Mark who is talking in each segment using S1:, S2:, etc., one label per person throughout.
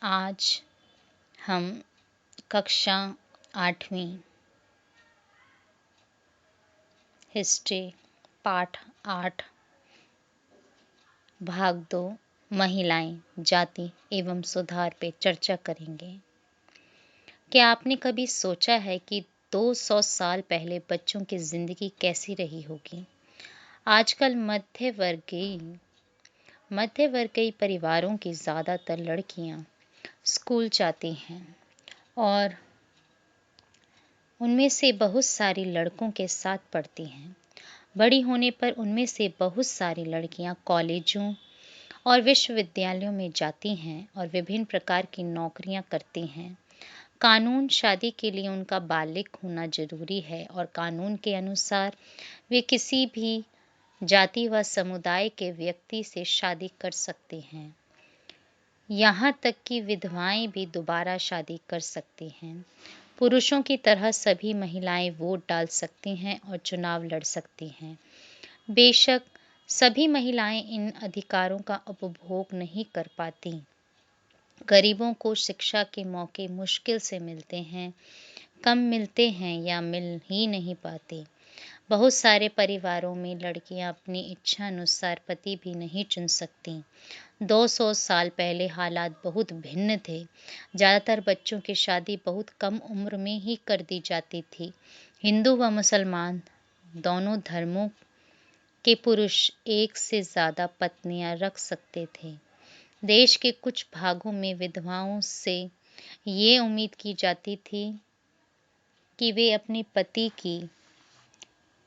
S1: आज हम कक्षा 8वीं हिस्ट्री पाठ 8 भाग 2 महिलाएं जाति एवं सुधार पे चर्चा करेंगे। क्या आपने कभी सोचा है कि 200 साल पहले बच्चों की जिंदगी कैसी रही होगी? आजकल मध्यवर्गीय परिवारों की ज़्यादातर लड़कियां स्कूल जाती हैं और उनमें से बहुत सारी लड़कों के साथ पढ़ती हैं। बड़ी होने पर उनमें से बहुत सारी लड़कियां कॉलेजों और विश्वविद्यालयों में जाती हैं और विभिन्न प्रकार की नौकरियां करती हैं। कानून शादी के लिए उनका बालिग होना जरूरी है और कानून के अनुसार वे किसी भी जाति व समुदाय के व्यक्ति से शादी कर सकते हैं। यहाँ तक कि विधवाएं भी दोबारा शादी कर सकती हैं। पुरुषों की तरह सभी महिलाएं वोट डाल सकती हैं और चुनाव लड़ सकती हैं। बेशक सभी महिलाएं इन अधिकारों का उपभोग नहीं कर पाती। गरीबों को शिक्षा के मौके मुश्किल से मिलते हैं, कम मिलते हैं या मिल ही नहीं पाते। बहुत सारे परिवारों में लड़कियां अपनी इच्छा अनुसार पति भी नहीं चुन सकती। 200 साल पहले हालात बहुत भिन्न थे। ज़्यादातर बच्चों की शादी बहुत कम उम्र में ही कर दी जाती थी। हिंदू व मुसलमान दोनों धर्मों के पुरुष एक से ज़्यादा पत्नियां रख सकते थे। देश के कुछ भागों में विधवाओं से ये उम्मीद की जाती थी कि वे अपने पति की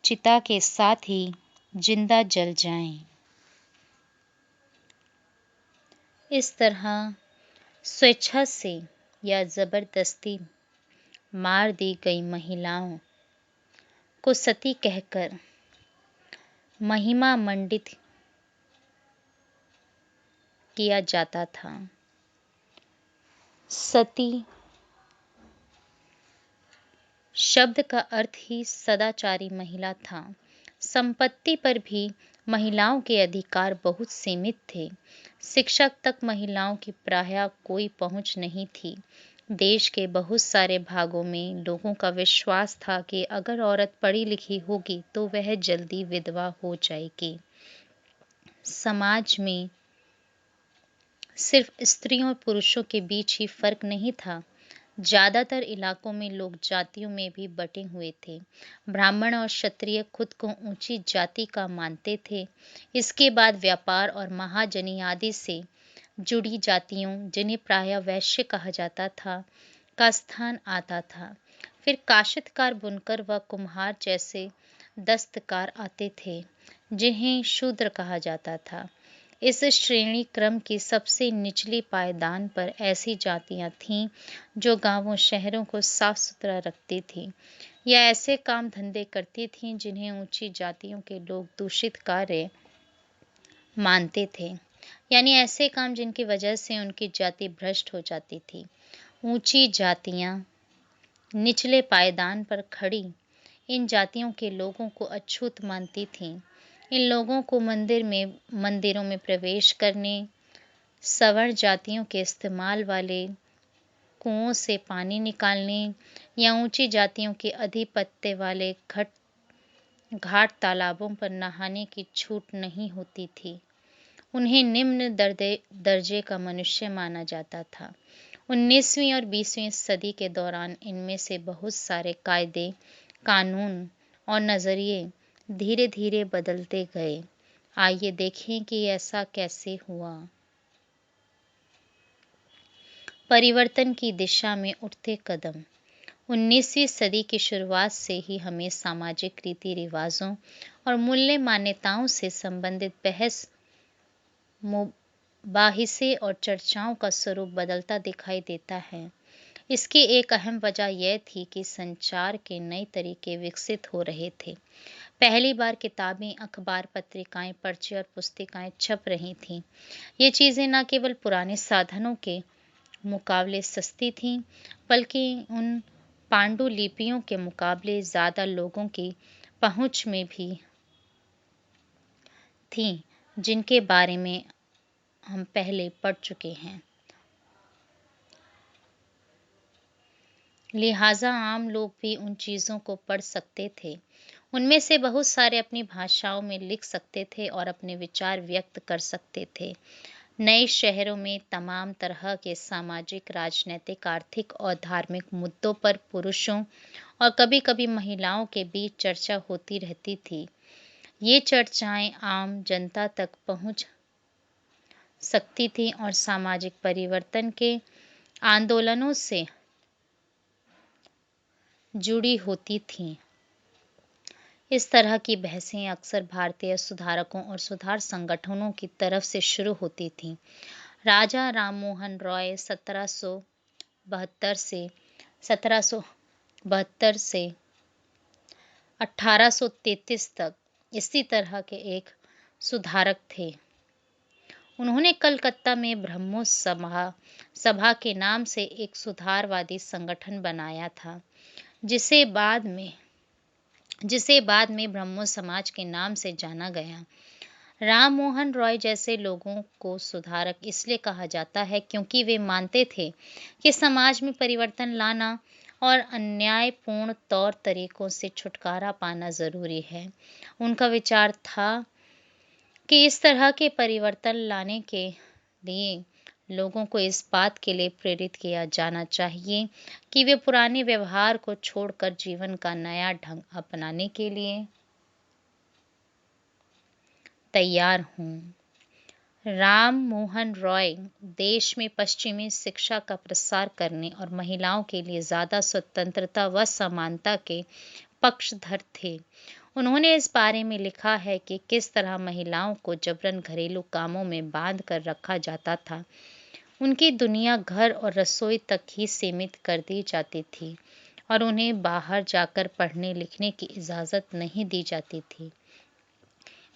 S1: चिता के साथ ही जिंदा जल जाएं। इस तरह स्वेच्छा से या जबरदस्ती मार दी गई महिलाओं को सती कहकर महिमा मंडित किया जाता था। सती शब्द का अर्थ ही सदाचारी महिला था। संपत्ति पर भी महिलाओं के अधिकार बहुत सीमित थे। शिक्षा तक महिलाओं की प्रायः कोई पहुंच नहीं थी। देश के बहुत सारे भागों में लोगों का विश्वास था कि अगर औरत पढ़ी लिखी होगी तो वह जल्दी विधवा हो जाएगी। समाज में सिर्फ स्त्रियों और पुरुषों के बीच ही फर्क नहीं था। ज्यादातर इलाकों में लोग जातियों में भी बटे हुए थे। ब्राह्मण और क्षत्रिय खुद को ऊंची जाति का मानते थे। इसके बाद व्यापार और महाजनी आदि से जुड़ी जातियों, जिन्हें प्रायः वैश्य कहा जाता था, का स्थान आता था। फिर काश्तकार, बुनकर व कुम्हार जैसे दस्तकार आते थे, जिन्हें शूद्र कहा जाता था। इस श्रेणी क्रम की सबसे निचली पायदान पर ऐसी जातियां थीं जो गांवों शहरों को साफ सुथरा रखती थीं या ऐसे काम धंधे करती थीं जिन्हें ऊंची जातियों के लोग दूषित कार्य मानते थे, यानी ऐसे काम जिनकी वजह से उनकी जाति भ्रष्ट हो जाती थी। ऊंची जातियां निचले पायदान पर खड़ी इन जातियों के लोगों को अछूत मानती थीं। इन लोगों को मंदिरों में प्रवेश करने, सवर्ण जातियों के इस्तेमाल वाले कुओं से पानी निकालने या ऊंची जातियों के आधिपत्य वाले घाट तालाबों पर नहाने की छूट नहीं होती थी। उन्हें निम्न दर्जे का मनुष्य माना जाता था। 19वीं और 20वीं सदी के दौरान इनमें से बहुत सारे कायदे, कानून और नजरिए धीरे धीरे बदलते गए। आइए देखें कि ऐसा कैसे हुआ। परिवर्तन की दिशा में उठते कदम। 19वीं सदी की शुरुआत से ही हमें सामाजिक रीति रिवाजों और मूल्य मान्यताओं से संबंधित बहस, मुबाहिसे और चर्चाओं का स्वरूप बदलता दिखाई देता है। इसकी एक अहम वजह यह थी कि संचार के नए तरीके विकसित हो रहे थे। पहली बार किताबें, अखबार, पत्रिकाएं, पर्चे और पुस्तिकाएं छप रही थीं। ये चीजें न केवल पुराने साधनों के मुकाबले सस्ती थीं, बल्कि उन पांडुलिपियों के मुकाबले ज्यादा लोगों की पहुंच में भी थीं, जिनके बारे में हम पहले पढ़ चुके हैं। लिहाजा आम लोग भी उन चीज़ों को पढ़ सकते थे। उनमें से बहुत सारे अपनी भाषाओं में लिख सकते थे और अपने विचार व्यक्त कर सकते थे। नए शहरों में तमाम तरह के सामाजिक, राजनीतिक, आर्थिक और धार्मिक मुद्दों पर पुरुषों और कभी-कभी महिलाओं के बीच चर्चा होती रहती थी। ये चर्चाएं आम जनता तक पहुंच सकती थीं और सामाजिक परिवर्तन के आंदोलनों से जुड़ी होती थीं। इस तरह की बहसें अक्सर भारतीय सुधारकों और सुधार संगठनों की तरफ से शुरू होती थीं। राजा राममोहन रॉय 1772 से 1833 तक इसी तरह के एक सुधारक थे। उन्होंने कलकत्ता में ब्रह्मो सभा के नाम से एक सुधारवादी संगठन बनाया था, जिसे बाद में ब्रह्मो समाज के नाम से जाना गया। राम मोहन रॉय जैसे लोगों को सुधारक इसलिए कहा जाता है क्योंकि वे मानते थे कि समाज में परिवर्तन लाना और अन्यायपूर्ण तौर तरीकों से छुटकारा पाना जरूरी है। उनका विचार था कि इस तरह के परिवर्तन लाने के लिए लोगों को इस बात के लिए प्रेरित किया जाना चाहिए कि वे पुराने व्यवहार को छोड़कर जीवन का नया ढंग अपनाने के लिए तैयार हों। राम मोहन रॉय देश में पश्चिमी शिक्षा का प्रसार करने और महिलाओं के लिए ज़्यादा स्वतंत्रता व समानता के पक्षधर थे। उन्होंने इस बारे में लिखा है कि किस तरह महिलाओं को जबरन घरेलू कामों में बांध कर रखा जाता था। उनकी दुनिया घर और रसोई तक ही सीमित कर दी जाती थी और उन्हें बाहर जाकर पढ़ने लिखने की इजाज़त नहीं दी जाती थी।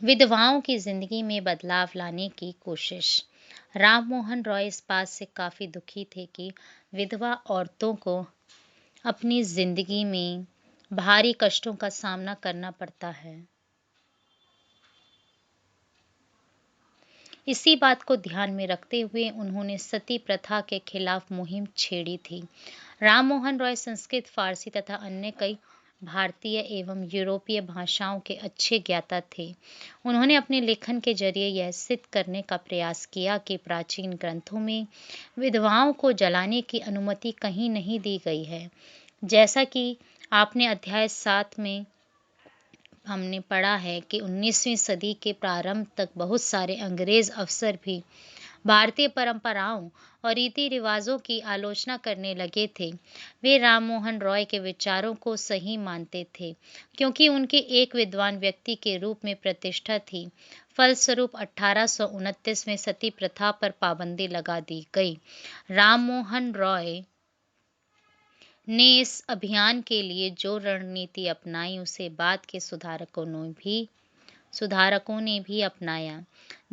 S1: विधवाओं की जिंदगी में बदलाव लाने की कोशिश। राम मोहन रॉय इस बात से काफ़ी दुखी थे कि विधवा औरतों को अपनी जिंदगी में भारी कष्टों का सामना करना पड़ता है। इसी बात को ध्यान में रखते हुए उन्होंने सती प्रथा के खिलाफ मुहिम छेड़ी थी। राम मोहन रॉय संस्कृत, फारसी तथा अन्य कई भारतीय एवं यूरोपीय भाषाओं के अच्छे ज्ञाता थे। उन्होंने अपने लेखन के जरिए यह सिद्ध करने का प्रयास किया कि प्राचीन ग्रंथों में विधवाओं को जलाने की अनुमति कहीं नहीं दी गई है। जैसा कि आपने अध्याय 7 में हमने पढ़ा है कि 19वीं सदी के प्रारंभ तक बहुत सारे अंग्रेज अफसर भी भारतीय परंपराओं और रीति रिवाजों की आलोचना करने लगे थे। वे राम मोहन रॉय के विचारों को सही मानते थे क्योंकि उनके एक विद्वान व्यक्ति के रूप में प्रतिष्ठा थी। फलस्वरूप 1829 में सती प्रथा पर पाबंदी लगा दी गई। राम मोहन रॉय ने इस अभियान के लिए जो रणनीति अपनाई उसे बाद के सुधारकों ने भी अपनाया।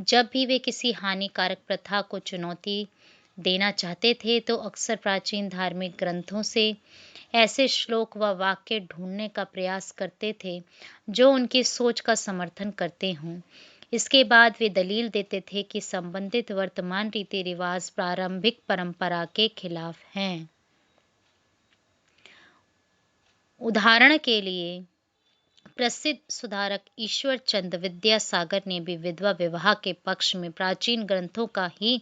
S1: जब भी वे किसी हानिकारक प्रथा को चुनौती देना चाहते थे तो अक्सर प्राचीन धार्मिक ग्रंथों से ऐसे श्लोक व वाक्य ढूंढने का प्रयास करते थे जो उनकी सोच का समर्थन करते हों। इसके बाद वे दलील देते थे कि संबंधित वर्तमान रीति रिवाज प्रारंभिक परंपरा के खिलाफ हैं। उदाहरण के लिए प्रसिद्ध सुधारक ईश्वर चंद विद्यासागर ने भी विधवा विवाह के पक्ष में प्राचीन ग्रंथों का ही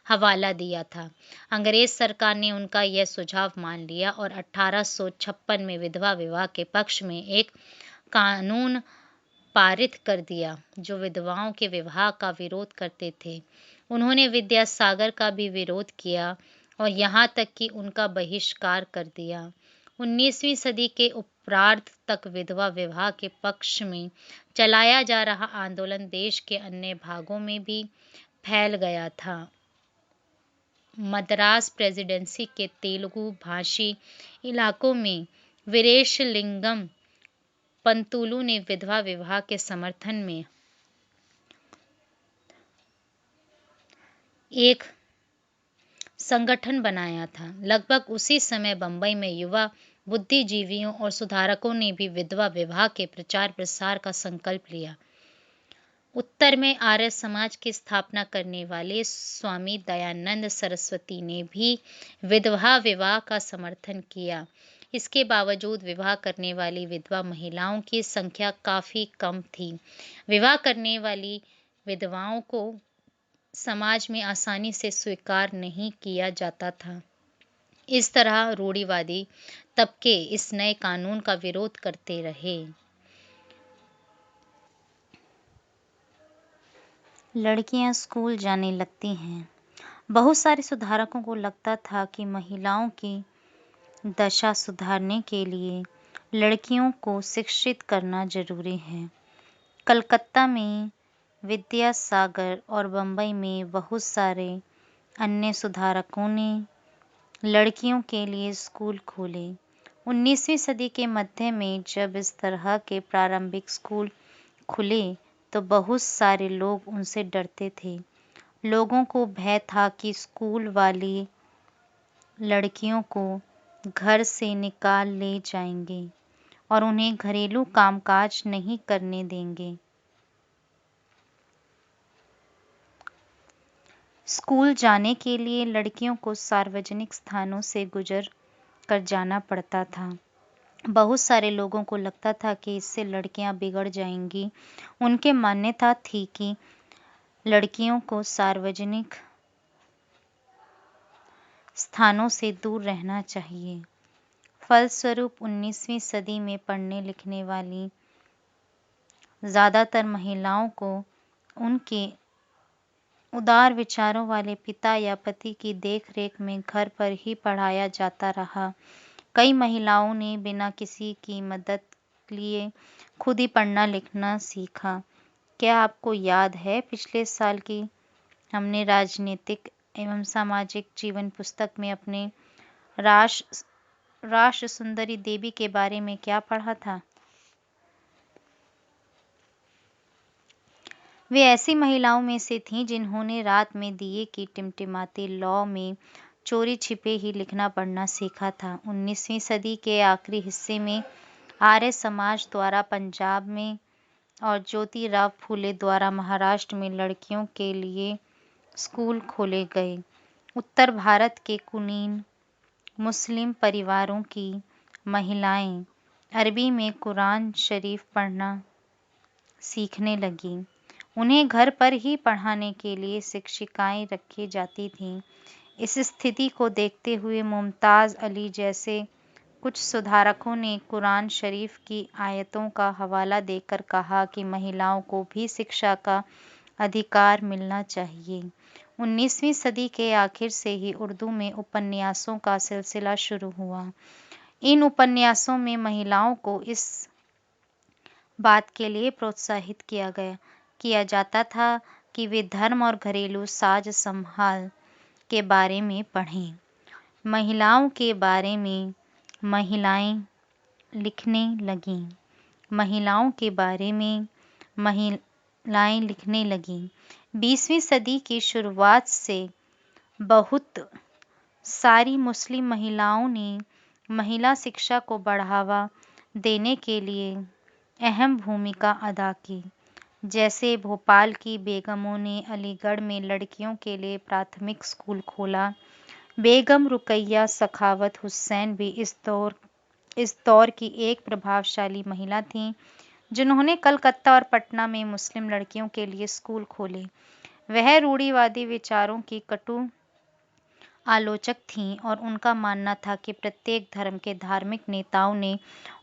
S1: हवाला दिया था। अंग्रेज सरकार ने उनका यह सुझाव मान लिया और 1856 में विधवा विवाह के पक्ष में एक कानून पारित कर दिया जो विधवाओं के विवाह का विरोध करते थे। उन्होंने विद्यासागर का भी विरोध किया और यहाँ तक कि उनका बहिष्कार कर दिया। 19वीं सदी के उत्तरार्ध तक विधवा विवाह के पक्ष में चलाया जा रहा आंदोलन देश के अन्य भागों में भी फैल गया था। मद्रास प्रेसिडेंसी के तेलुगु भाषी इलाकों में वीरेशलिंगम पंतुलु ने विधवा विवाह के समर्थन में एक संगठन बनाया था। लगभग उसी समय बंबई में युवा बुद्धिजीवियों और सुधारकों ने भी विधवा विवाह के प्रचार प्रसार का संकल्प लिया। उत्तर में आर्य समाज की स्थापना करने वाले स्वामी दयानंद सरस्वती ने भी विधवा विवाह का समर्थन किया। इसके बावजूद विवाह करने वाली विधवा महिलाओं की संख्या काफी कम थी। विवाह करने वाली विधवाओं को समाज में आसानी से स्वीकार नहीं किया जाता था। इस तरह रूढ़िवादी तबके इस नए कानून का विरोध करते रहे। लड़कियां स्कूल जाने लगती हैं। बहुत सारे सुधारकों को लगता था कि महिलाओं की दशा सुधारने के लिए लड़कियों को शिक्षित करना जरूरी है। कलकत्ता में विद्यासागर और बंबई में बहुत सारे अन्य सुधारकों ने लड़कियों के लिए स्कूल खोले। 19वीं सदी के मध्य में जब इस तरह के प्रारंभिक स्कूल खुले तो बहुत सारे लोग उनसे डरते थे। लोगों को भय था कि स्कूल वाली लड़कियों को घर से निकाल ले जाएंगे और उन्हें घरेलू कामकाज नहीं करने देंगे। स्कूल जाने के लिए लड़कियों को सार्वजनिक स्थानों से गुजर कर जाना पड़ता था। बहुत सारे लोगों को लगता था कि इससे लड़कियां बिगड़ जाएंगी। उनकी मान्यता थी कि लड़कियों को सार्वजनिक स्थानों से दूर रहना चाहिए। फलस्वरूप 19वीं सदी में पढ़ने लिखने वाली ज्यादातर महिलाओं को उनके उदार विचारों वाले पिता या पति की देखरेख में घर पर ही पढ़ाया जाता रहा। कई महिलाओं ने बिना किसी की मदद लिए खुद ही पढ़ना लिखना सीखा। क्या आपको याद है पिछले साल की हमने राजनीतिक एवं सामाजिक जीवन पुस्तक में अपने राष्ट्र सुंदरी देवी के बारे में क्या पढ़ा था? वे ऐसी महिलाओं में से थीं जिन्होंने रात में दिए की टिमटिमाते लौ में चोरी छिपे ही लिखना पढ़ना सीखा था। 19वीं सदी के आखिरी हिस्से में आर्य समाज द्वारा पंजाब में और ज्योतिराव फूले द्वारा महाराष्ट्र में लड़कियों के लिए स्कूल खोले गए। उत्तर भारत के कुलीन मुस्लिम परिवारों की महिलाएं अरबी में कुरान शरीफ पढ़ना सीखने लगीं। उन्हें घर पर ही पढ़ाने के लिए शिक्षिकाएं रखी जाती थीं। इस स्थिति को देखते हुए मुमताज अली जैसे कुछ सुधारकों ने कुरान शरीफ की आयतों का हवाला देकर कहा कि महिलाओं को भी शिक्षा का अधिकार मिलना चाहिए। 19वीं सदी के आखिर से ही उर्दू में उपन्यासों का सिलसिला शुरू हुआ। इन उपन्यासों में महिलाओं को इस बात के लिए प्रोत्साहित किया जाता था कि वे धर्म और घरेलू साज संभाल के बारे में पढ़ें। महिलाओं के बारे में महिलाएं लिखने लगीं। महिलाओं के बारे में महिलाएं लिखने लगीं। 20वीं सदी की शुरुआत से बहुत सारी मुस्लिम महिलाओं ने महिला शिक्षा को बढ़ावा देने के लिए अहम भूमिका अदा की। जैसे भोपाल की बेगमों ने अलीगढ़ में लड़कियों के लिए प्राथमिक स्कूल खोला। बेगम रुकैया सखावत हुसैन भी इस दौर की एक प्रभावशाली महिला थीं, जिन्होंने कलकत्ता और पटना में मुस्लिम लड़कियों के लिए स्कूल खोले। वह रूढ़िवादी विचारों की कटु आलोचक थीं और उनका मानना था कि प्रत्येक धर्म के धार्मिक नेताओं ने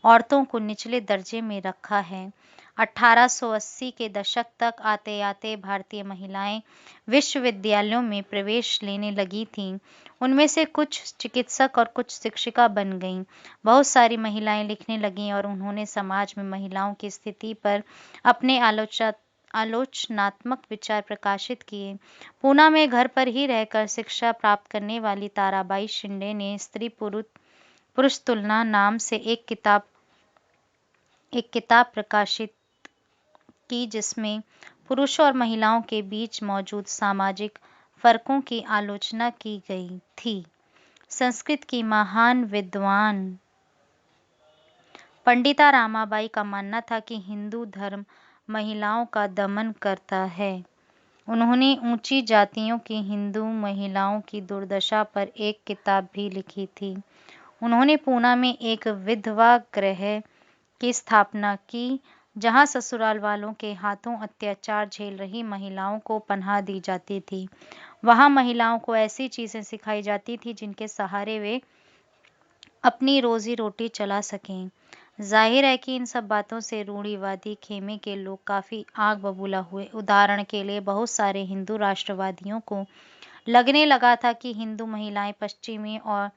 S1: औरतों को निचले दर्जे में रखा है। 1880 के दशक तक आते आते भारतीय महिलाएं विश्वविद्यालयों में प्रवेश लेने लगी थीं। उनमें से कुछ चिकित्सक और कुछ शिक्षिका बन गईं। बहुत सारी महिलाएं लिखने लगीं और उन्होंने समाज में महिलाओं की स्थिति पर अपने आलोचनात्मक विचार प्रकाशित किए। पूना में घर पर ही रहकर शिक्षा प्राप्त करने वाली ताराबाई शिंदे ने स्त्री पुरुष तुलना नाम से एक किताब प्रकाशित की, जिसमें पुरुषों और महिलाओं के बीच मौजूद सामाजिक फर्कों की आलोचना की गई थी। संस्कृत की महान विद्वान पंडिता रामाबाई का मानना था कि हिंदू धर्म महिलाओं का दमन करता है। उन्होंने ऊंची जातियों की हिंदू महिलाओं की दुर्दशा पर एक किताब भी लिखी थी। उन्होंने पूना में एक विधवा गृह की स्थापना की, जहां ससुराल वालों के हाथों अत्याचार झेल रही महिलाओं को पनाह दी जाती थी। वहां महिलाओं को ऐसी चीजें सिखाई जाती थी जिनके सहारे वे अपनी रोजी रोटी चला सकें। जाहिर है कि इन सब बातों से रूढ़िवादी खेमे के लोग काफी आग बबूला हुए। उदाहरण के लिए बहुत सारे हिंदू राष्ट्रवादियों को लगने लगा था कि हिंदू महिलाएं पश्चिमी और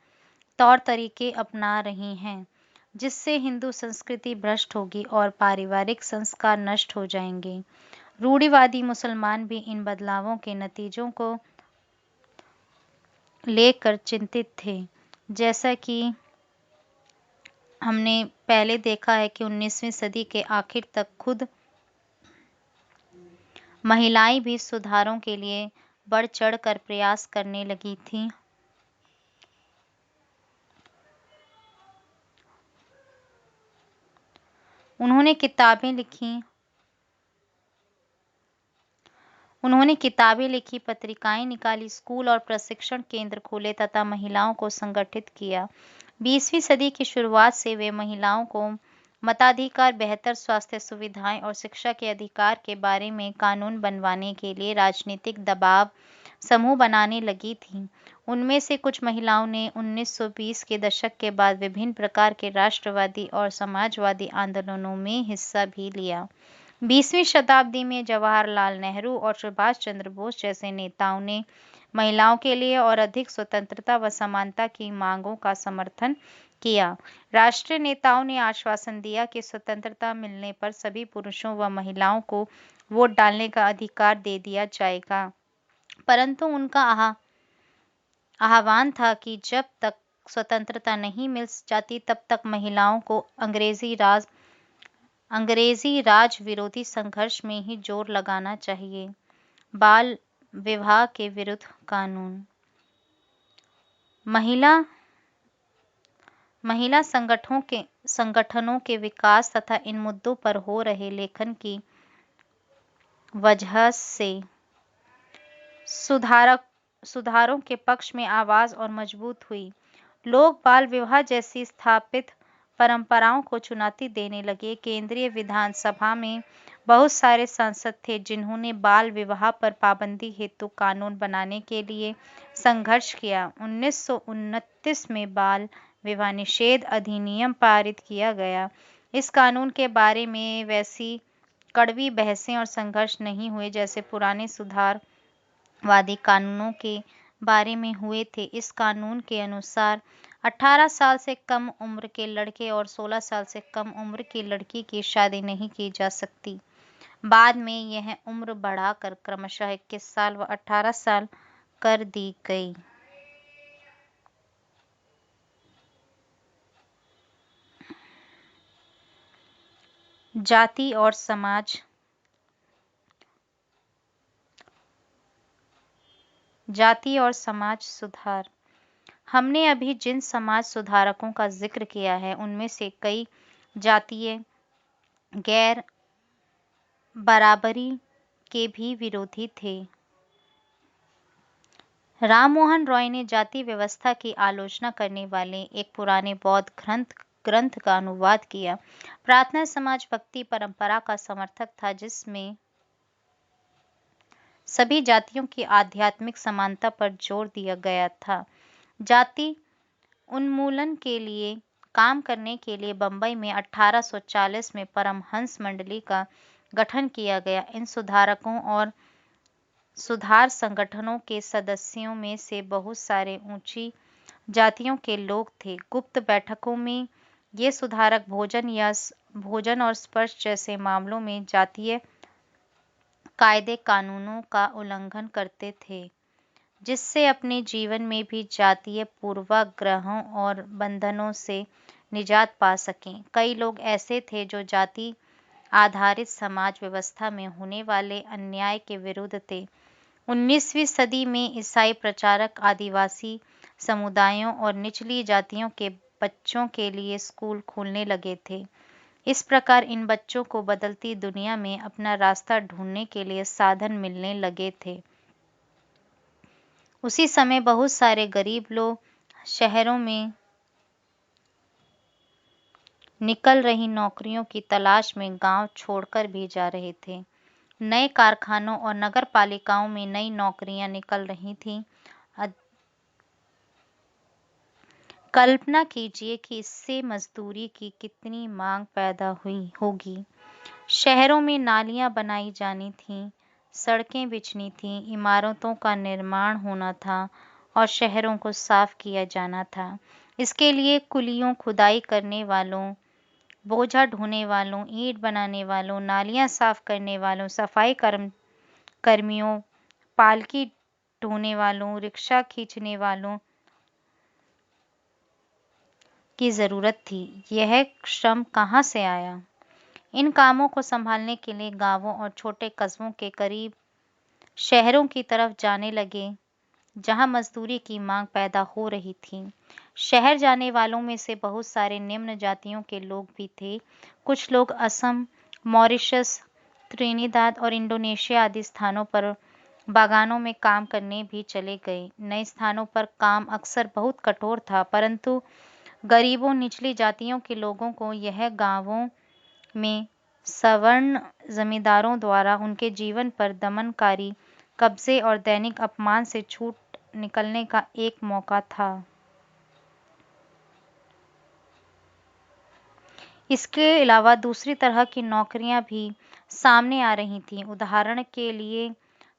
S1: तौर तरीके अपना रही हैं, जिससे हिंदू संस्कृति भ्रष्ट होगी और पारिवारिक संस्कार नष्ट हो जाएंगे। रूढ़िवादी मुसलमान भी इन बदलावों के नतीजों को लेकर चिंतित थे। जैसा कि हमने पहले देखा है कि 19वीं सदी के आखिर तक खुद महिलाएं भी सुधारों के लिए बढ़ चढ़कर प्रयास करने लगी थीं। उन्होंने किताबें लिखी, पत्रिकाएं निकाली, स्कूल और प्रशिक्षण केंद्र खोले तथा महिलाओं को संगठित किया। 20वीं सदी की शुरुआत से वे महिलाओं को मताधिकार, बेहतर स्वास्थ्य सुविधाएं और शिक्षा के अधिकार के बारे में कानून बनवाने के लिए राजनीतिक दबाव समूह बनाने लगी थीं। उनमें से कुछ महिलाओं ने 1920 के दशक के बाद विभिन्न प्रकार के राष्ट्रवादी और समाजवादी आंदोलनों में हिस्सा भी लिया। 20वीं शताब्दी में जवाहरलाल नेहरू और सुभाष चंद्र बोस जैसे नेताओं ने महिलाओं के लिए और अधिक स्वतंत्रता व समानता की मांगों का समर्थन किया। राष्ट्रीय नेताओं ने आश्वासन दिया कि स्वतंत्रता मिलने पर सभी पुरुषों व महिलाओं को वोट डालने का अधिकार दे दिया जाएगा, परंतु उनका आह्वान था कि जब तक स्वतंत्रता नहीं मिल जाती तब तक महिलाओं को अंग्रेजी राज विरोधी संघर्ष में ही जोर लगाना चाहिए। बाल विवाह के विरुद्ध कानून। महिला संगठनों के विकास तथा इन मुद्दों पर हो रहे लेखन की वजह से सुधारों के पक्ष में आवाज और मजबूत हुई। लोग बाल विवाह जैसी स्थापित परंपराओं को चुनौती देने लगे। केंद्रीय विधानसभा में बहुत सारे सांसद थे जिन्होंने बाल विवाह पर पाबंदी हेतु कानून बनाने के लिए संघर्ष किया। 1929 में बाल विवाह निषेध अधिनियम पारित किया गया। इस कानून के बारे में वैसी कड़वी बहसें और संघर्ष नहीं हुए जैसे पुराने सुधारवादी कानूनों के बारे में हुए थे। इस कानून के अनुसार 18 साल से कम उम्र के लड़के और 16 साल से कम उम्र की लड़की की शादी नहीं की जा सकती। बाद में यह उम्र बढ़ाकर क्रमशः 21 साल व 18 साल कर दी गई। जाति और समाज सुधार। हमने अभी जिन समाज सुधारकों का जिक्र किया है उनमें से कई जातीय गैर बराबरी के भी विरोधी थे। राम मोहन रॉय ने जाति व्यवस्था की आलोचना करने वाले एक पुराने बौद्ध ग्रंथ का अनुवाद किया। प्रार्थना समाज भक्ति परंपरा का समर्थक था जिसमें सभी जातियों की आध्यात्मिक समानता पर जोर दिया गया था। जाति उन्मूलन के लिए काम करने के लिए बंबई में 1840 में परमहंस मंडली का गठन किया गया। इन सुधारकों और सुधार संगठनों के सदस्यों में से बहुत सारे ऊंची जातियों के लोग थे। गुप्त बैठकों में ये सुधारक भोजन और स्पर्श जैसे मामलों में जातीय कायदे कानूनों का उल्लंघन करते थे, जिससे अपने जीवन में भी जातीय पूर्वाग्रहों और बंधनों से निजात पा सकें। कई लोग ऐसे थे जो जाति आधारित समाज व्यवस्था में होने वाले अन्याय के विरुद्ध थे। 19वीं सदी में ईसाई प्रचारक आदिवासी समुदायों और निचली जातियों के बच्चों के लिए स्कूल खोलने लगे थे। इस प्रकार इन बच्चों को बदलती दुनिया में अपना रास्ता ढूंढने के लिए साधन मिलने लगे थे। उसी समय बहुत सारे गरीब लोग शहरों में निकल रही नौकरियों की तलाश में गांव छोड़कर भी जा रहे थे। नए कारखानों और नगरपालिकाओं में नई नौकरियां निकल रही थीं। कल्पना कीजिए कि इससे मजदूरी की कितनी मांग पैदा हुई होगी। शहरों में नालियां बनाई जानी थीं, सड़कें बिछनी थीं, इमारतों का निर्माण होना था और शहरों को साफ किया जाना था। इसके लिए कुलियों, खुदाई करने वालों, बोझा ढोने वालों, ईंट बनाने वालों, नालियां साफ करने वालों, सफाई कर्मियों, पालकी ढोने वालों, रिक्शा खींचने वालों की जरूरत थी। यह श्रम कहाँ से आया? इन कामों को संभालने के लिए गांवों और छोटे कस्बों के करीब शहरों की तरफ जाने लगे, जहां मजदूरी की मांग पैदा हो रही थी। शहर जाने वालों में से बहुत सारे निम्न जातियों के लोग भी थे। कुछ लोग असम, मॉरिशस, त्रिनिदाद और इंडोनेशिया आदि स्थानों पर बागानों में काम करने भी चले गए। नए स्थानों पर काम अक्सर बहुत कठोर था, परंतु गरीबों, निचली जातियों के लोगों को यह गांवों में सवर्ण जमींदारों द्वारा उनके जीवन पर दमनकारी कब्जे और दैनिक अपमान से छूट निकलने का एक मौका था। इसके अलावा दूसरी तरह की नौकरियां भी सामने आ रही थीं। उदाहरण के लिए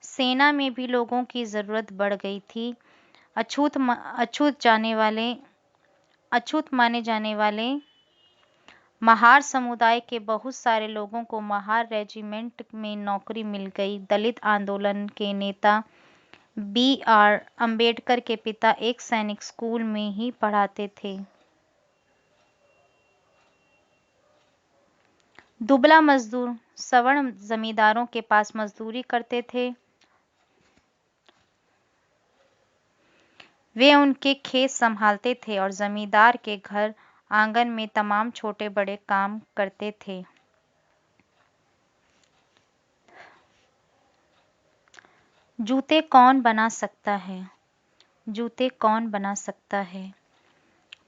S1: सेना में भी लोगों की ज़रूरत बढ़ गई थी। अछूत माने जाने वाले महार समुदाय के बहुत सारे लोगों को महार रेजिमेंट में नौकरी मिल गई। दलित आंदोलन के नेता बी.आर. अम्बेडकर के पिता एक सैनिक स्कूल में ही पढ़ाते थे। दुबला मजदूर सवर्ण जमींदारों के पास मजदूरी करते थे। वे उनके खेत संभालते थे और जमींदार के घर आंगन में तमाम छोटे बड़े काम करते थे। जूते कौन बना सकता है? जूते कौन बना सकता है?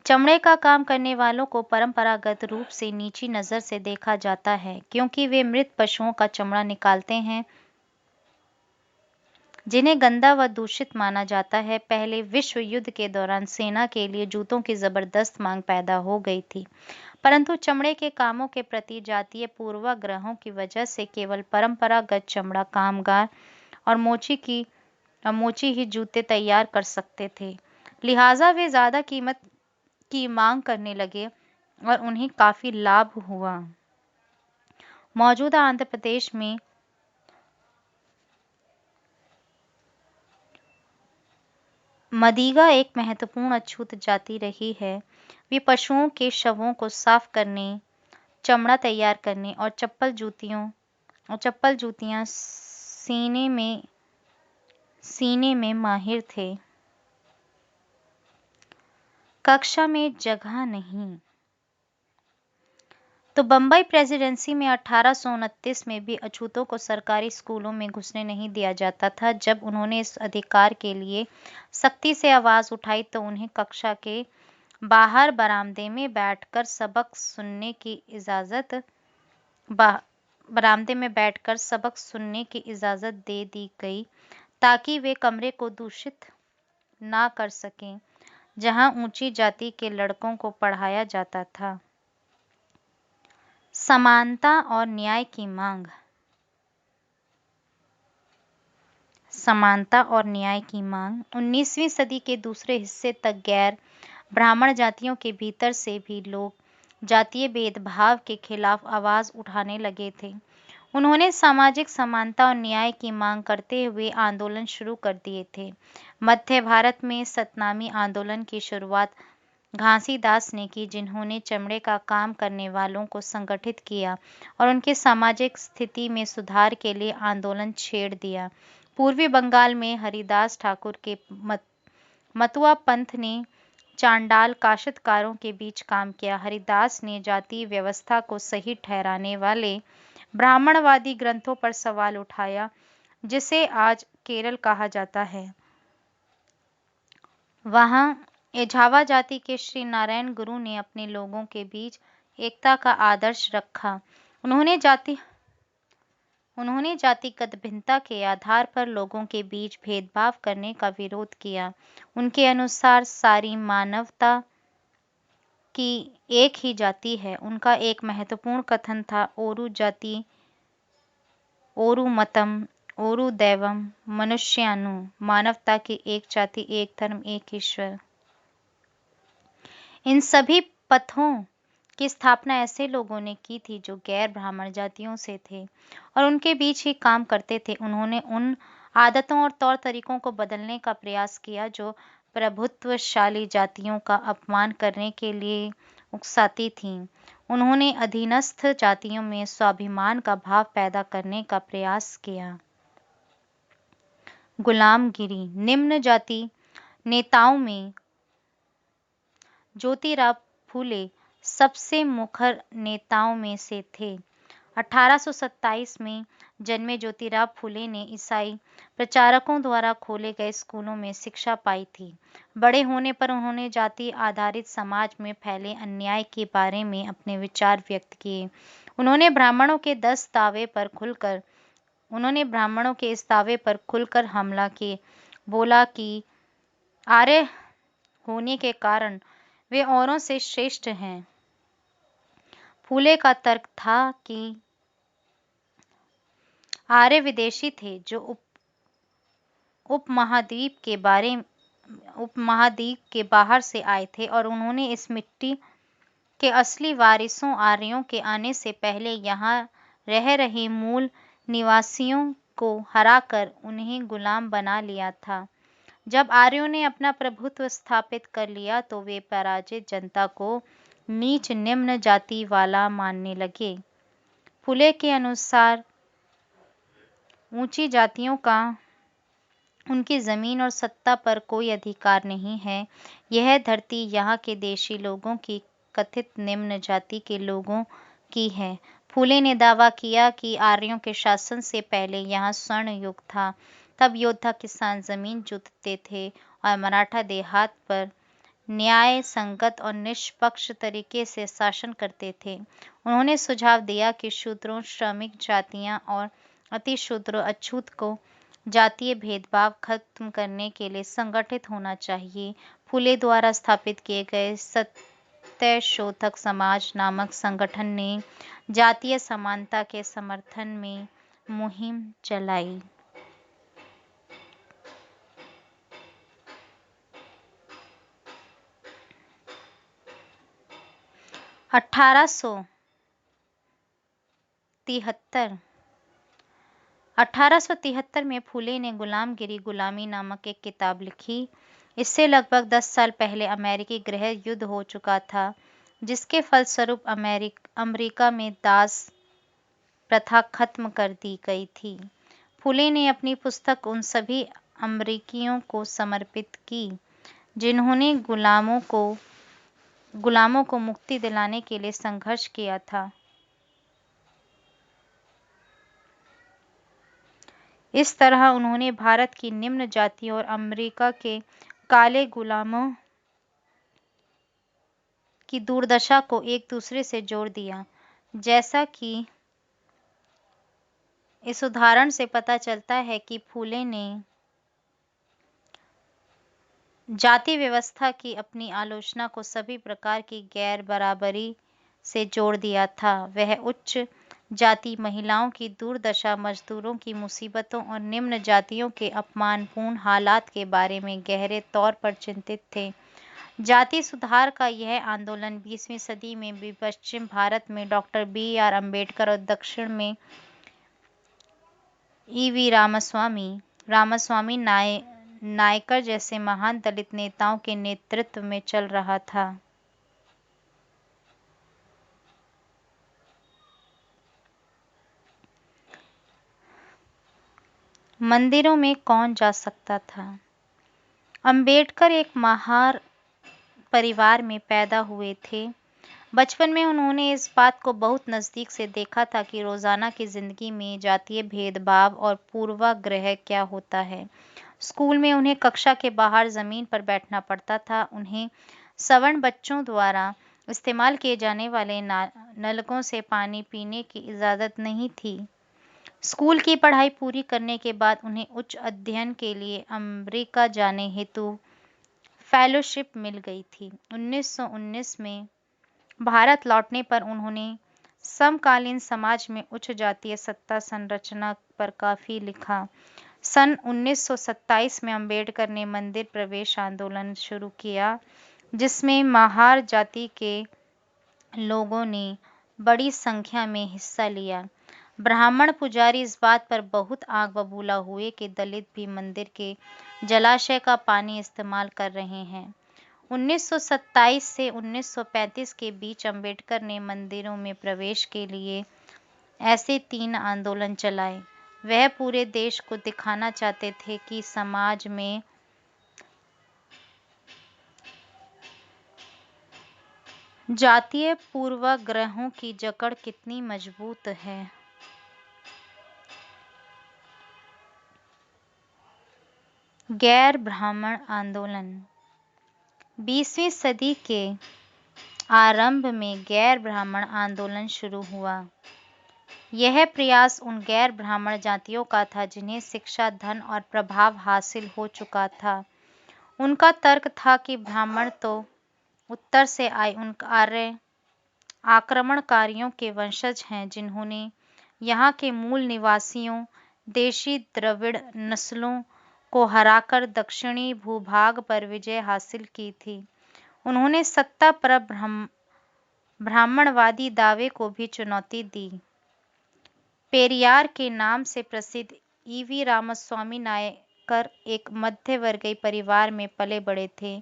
S1: चमड़े का काम करने वालों को परंपरागत रूप से नीची नज़र से देखा जाता है, क्योंकि वे मृत पशुओं का चमड़ा निकालते हैं, जिन्हें गंदा व दूषित माना जाता है। पहले विश्व युद्ध के दौरान सेना के लिए जूतों की जबरदस्त मांग पैदा हो गई थी, परंतु चमड़े के कामों के प्रति जातीय पूर्वाग्रहों की वजह से केवल परंपरागत चमड़ा कामगार और मोची ही जूते तैयार कर सकते थे। लिहाजा वे ज्यादा कीमत की मांग करने लगे और उन्हें काफी लाभ हुआ। मौजूदा आंध्र प्रदेश में मदिगा एक महत्वपूर्ण अछूत जाति रही है। वे पशुओं के शवों को साफ करने, चमड़ा तैयार करने और चप्पल जूतियां सीने में माहिर थे। कक्षा में जगह नहीं, तो बम्बई प्रेसिडेंसी में 1829 में भी अछूतों को सरकारी स्कूलों में घुसने नहीं दिया जाता था। जब उन्होंने इस अधिकार के लिए सख्ती से आवाज उठाई तो उन्हें कक्षा के बाहर बरामदे में बैठकर सबक सुनने की इजाजत दे दी गई, ताकि वे कमरे को दूषित ना कर सकें जहां ऊंची जाति के लड़कों को पढ़ाया जाता था। समानता और न्याय की मांग। समानता और न्याय की मांग 19वीं सदी के दूसरे हिस्से तक गैर ब्राह्मण जातियों के भीतर से भी लोग जातीय भेदभाव के खिलाफ आवाज उठाने लगे थे। उन्होंने सामाजिक समानता और न्याय की मांग करते हुए आंदोलन शुरू कर दिए थे। मध्य भारत में सतनामी आंदोलन की शुरुआत घासीदास ने की, जिन्होंने चमड़े का काम करने वालों को संगठित किया और उनकी सामाजिक स्थिति में सुधार के लिए आंदोलन छेड़ दिया। पूर्वी बंगाल में हरिदास ठाकुर के मतुआ पंथ ने चांडाल काश्तकारों के बीच काम किया। हरिदास ने जाति व्यवस्था को सही ठहराने वाले ब्राह्मणवादी ग्रंथों पर सवाल उठाया, जिसे आज केरल कहा जाता है। वहां एझावा जाति के श्री नारायण गुरु ने अपने लोगों के बीच एकता का आदर्श रखा। उन्होंने जातिगत भिन्नता के आधार पर लोगों के बीच भेदभाव करने का विरोध किया। उनके अनुसार सारी मानवता की एक ही जाति है। उनका एक महत्वपूर्ण कथन था, ओरू जाति ओरू मतम ओरू दैवम मनुष्यानु, मानवता की एक जाति, एक धर्म, एक ईश्वर। इन सभी पथों की स्थापना ऐसे लोगों ने की थी जो गैर ब्राह्मण जातियों से थे और उनके बीच ही काम करते थे। उन्होंने उन आदतों और तौर तरीकों को बदलने का प्रयास किया जो प्रभुत्वशाली जातियों का अपमान करने के लिए उकसाती थीं। उन्होंने अधीनस्थ जातियों में स्वाभिमान का भाव पैदा करने का प्रयास किया। गुलामगिरी। निम्न जाति नेताओं में ज्योतिराव फूले सबसे मुखर नेताओं में से थे। 1827 में जन्मे ज्योतिराव फूले ने ईसाई प्रचारकों द्वारा खोले गए स्कूलों में शिक्षा पाई थी। बड़े होने पर उन्होंने जाति आधारित समाज में फैले अन्याय के बारे में अपने विचार व्यक्त किए। उन्होंने ब्राह्मणों के इस दावे पर खुलकर हमला किए। बोला कि आर्य होने के कारण वे औरों से श्रेष्ठ हैं। फूले का तर्क था कि आर्य विदेशी थे जो उपमहाद्वीप के बाहर से आए थे और उन्होंने इस मिट्टी के असली वारिसों आर्यों के आने से पहले यहाँ रह रहे मूल निवासियों को हराकर उन्हें गुलाम बना लिया था। जब आर्यों ने अपना प्रभुत्व स्थापित कर लिया तो वे पराजित जनता को नीच निम्न जाति वाला मानने लगे। फूले के अनुसार ऊंची जातियों का उनकी जमीन और सत्ता पर कोई अधिकार नहीं है। यह धरती यहाँ के देशी लोगों की कथित निम्न जाति के लोगों की है। फूले ने दावा किया कि आर्यों के शासन से पहले यहाँ स्वर्ण युग था। तब योद्धा किसान जमीन जोतते थे और मराठा देहात पर न्याय संगत और निष्पक्ष तरीके से शासन करते थे। उन्होंने सुझाव दिया कि शूद्रों, श्रमिक जातियां और अतिशूद्रों अछूत को जातीय भेदभाव खत्म करने के लिए संगठित होना चाहिए। फूले द्वारा स्थापित किए गए सत्यशोधक समाज नामक संगठन ने जातीय समानता के समर्थन में मुहिम चलाई। 1873 में फूले ने गुलामगिरी गुलामी नामक एक किताब लिखी। इससे लगभग 10 साल पहले अमेरिकी गृह युद्ध हो चुका था, जिसके फलस्वरूप अमेरिका में दास प्रथा खत्म कर दी गई थी। फूले ने अपनी पुस्तक उन सभी अमेरिकियों को समर्पित की जिन्होंने गुलामों को मुक्ति दिलाने के लिए संघर्ष किया था। इस तरह उन्होंने भारत की निम्न जातियों और अमेरिका के काले गुलामों की दुर्दशा को एक दूसरे से जोड़ दिया। जैसा कि इस उदाहरण से पता चलता है कि फूले ने जाति व्यवस्था की अपनी आलोचना को सभी प्रकार की गैर बराबरी से जोड़ दिया था। वह उच्च जाति महिलाओं की दुर्दशा, मजदूरों की मुसीबतों और निम्न जातियों के अपमानपूर्ण हालात के बारे में गहरे तौर पर चिंतित थे। जाति सुधार का यह आंदोलन 20वीं सदी में भी पश्चिम भारत में डॉक्टर बी.आर. अम्बेडकर और दक्षिण में ई.वी. रामास्वामी नायकर जैसे महान दलित नेताओं के नेतृत्व में चल रहा था। मंदिरों में कौन जा सकता था? अंबेडकर एक परिवार में पैदा हुए थे। बचपन में उन्होंने इस बात को बहुत नज़दीक से देखा था कि रोज़ाना की ज़िंदगी में जातीय भेदभाव और पूर्वाग्रह क्या होता है। स्कूल में उन्हें कक्षा के बाहर ज़मीन पर बैठना पड़ता था। उन्हें सवर्ण बच्चों द्वारा इस्तेमाल किए जाने वाले नलकों से पानी पीने की इजाज़त नहीं थी। स्कूल की पढ़ाई पूरी करने के बाद उन्हें उच्च अध्ययन के लिए अमेरिका जाने हेतु फेलोशिप मिल गई थी। 1919 में भारत लौटने पर उन्होंने समकालीन समाज में उच्च जातीय सत्ता संरचना पर काफी लिखा। सन 1927 में अंबेडकर ने मंदिर प्रवेश आंदोलन शुरू किया, जिसमें महार जाति के लोगों ने बड़ी संख्या में हिस्सा लिया। ब्राह्मण पुजारी इस बात पर बहुत आग बबूला हुए कि दलित भी मंदिर के जलाशय का पानी इस्तेमाल कर रहे हैं। 1927 से 1935 के बीच अंबेडकर ने मंदिरों में प्रवेश के लिए ऐसे 3 आंदोलन चलाए। वह पूरे देश को दिखाना चाहते थे कि समाज में जातीय पूर्वाग्रहों की जकड़ कितनी मजबूत है। गैर ब्राह्मण आंदोलन। 20वीं सदी के आरंभ में गैर ब्राह्मण आंदोलन शुरू हुआ। यह प्रयास उन गैर ब्राह्मण जातियों का था जिन्हें शिक्षा, धन और प्रभाव हासिल हो चुका था। उनका तर्क था कि ब्राह्मण तो उत्तर से आए उन आर्य आक्रमणकारियों के वंशज हैं जिन्होंने यहाँ के मूल निवासियों, देशी द्रविड़ नस्लों को हराकर दक्षिणी भूभाग पर विजय हासिल की थी। उन्होंने सत्ता पर ब्राह्मणवादी दावे को भी चुनौती दी। पेरियार के नाम से प्रसिद्ध ईवी रामास्वामी नायकर एक मध्यवर्गीय परिवार में पले बड़े थे।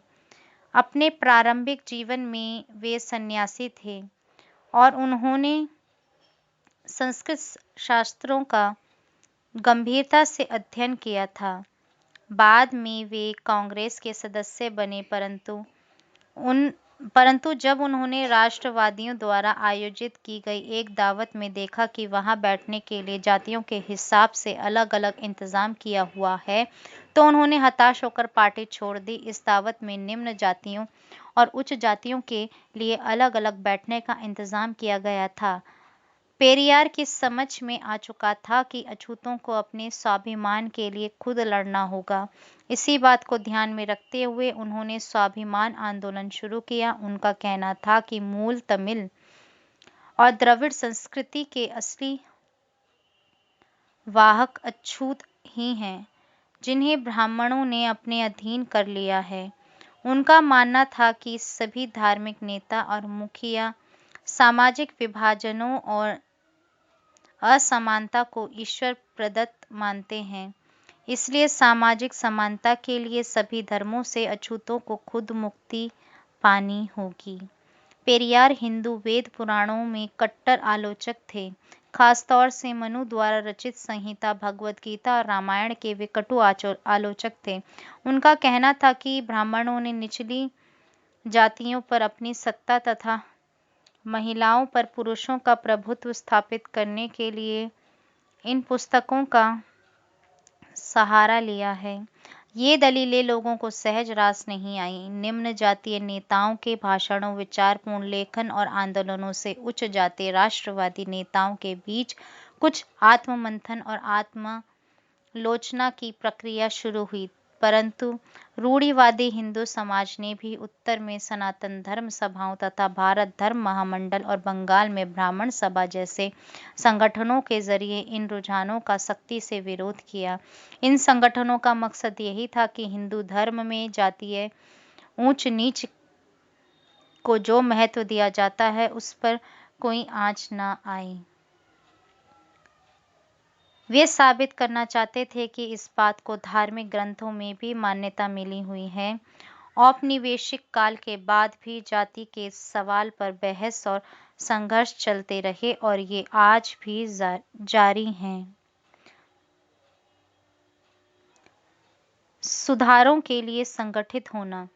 S1: अपने प्रारंभिक जीवन में वे सन्यासी थे और उन्होंने संस्कृत शास्त्रों का गंभीरता से अध्ययन किया था। बाद में वे कांग्रेस के सदस्य बने, परंतु जब उन्होंने राष्ट्रवादियों द्वारा आयोजित की गई एक दावत में देखा कि वहां बैठने के लिए जातियों के हिसाब से अलग-अलग इंतजाम किया हुआ है, तो उन्होंने हताश होकर पार्टी छोड़ दी। इस दावत में निम्न जातियों और उच्च जातियों के लिए अलग-अलग बैठने का इंतजाम किया गया था। पेरियार की समझ में आ चुका था कि अछूतों को अपने स्वाभिमान के लिए खुद लड़ना होगा। इसी बात को ध्यान में रखते हुए उन्होंने स्वाभिमान आंदोलन शुरू किया। उनका कहना था कि मूल तमिल और द्रविड़ संस्कृति के असली वाहक अछूत ही हैं, जिन्हें ब्राह्मणों ने अपने अधीन कर लिया है। उनका मानना था कि सभी धार्मिक नेता और मुखिया सामाजिक विभाजनों और असमानता को ईश्वर प्रदत्त मानते हैं, इसलिए सामाजिक समानता के लिए सभी धर्मों से अछूतों को खुद मुक्ति पानी होगी। पेरियार हिंदू वेद पुराणों में कट्टर आलोचक थे। खासतौर से मनु द्वारा रचित संहिता, भगवद गीता और रामायण के वे कटु आलोचक थे। उनका कहना था कि ब्राह्मणों ने निचली जातियों पर अपनी सत्ता तथा महिलाओं पर पुरुषों का प्रभुत्व स्थापित करने के लिए इन पुस्तकों का सहारा लिया है। ये दलीलें लोगों को सहज रास नहीं आईं। निम्न जातीय नेताओं के भाषणों, विचारपूर्ण लेखन और आंदोलनों से उच्च जातीय राष्ट्रवादी नेताओं के बीच कुछ आत्ममंथन और आत्मालोचना की प्रक्रिया शुरू हुई, परंतु रूढ़िवादी हिंदू समाज ने भी उत्तर में सनातन धर्म सभाओं तथा भारत धर्म महामंडल और बंगाल में ब्राह्मण सभा जैसे संगठनों के जरिए इन रुझानों का सख्ती से विरोध किया। इन संगठनों का मकसद यही था कि हिंदू धर्म में जातीय ऊंच नीच को जो महत्व दिया जाता है उस पर कोई आंच न आए। वे साबित करना चाहते थे कि इस बात को धार्मिक ग्रंथों में भी मान्यता मिली हुई है। औपनिवेशिक काल के बाद भी जाति के सवाल पर बहस और संघर्ष चलते रहे और ये आज भी जारी हैं। सुधारों के लिए संगठित होना।